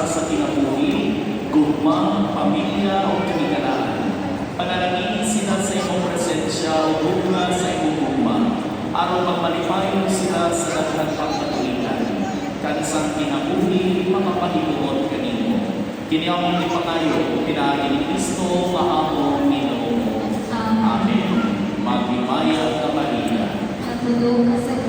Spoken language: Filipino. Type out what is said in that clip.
sa kinabuhi, gugma, pamilya o kanigalaan. Panalangin sila sa imong presensya o bunga sa imong gugma, aron magmalipayon sila sa daghang pagkatuligan. Kansang kinabuhi, makapahimuon kanino. Kini among ipangayo, pinaagi ni Kristo, maamong Ginoo. Amen. Maghimaya ka Maria. Natulog ka sa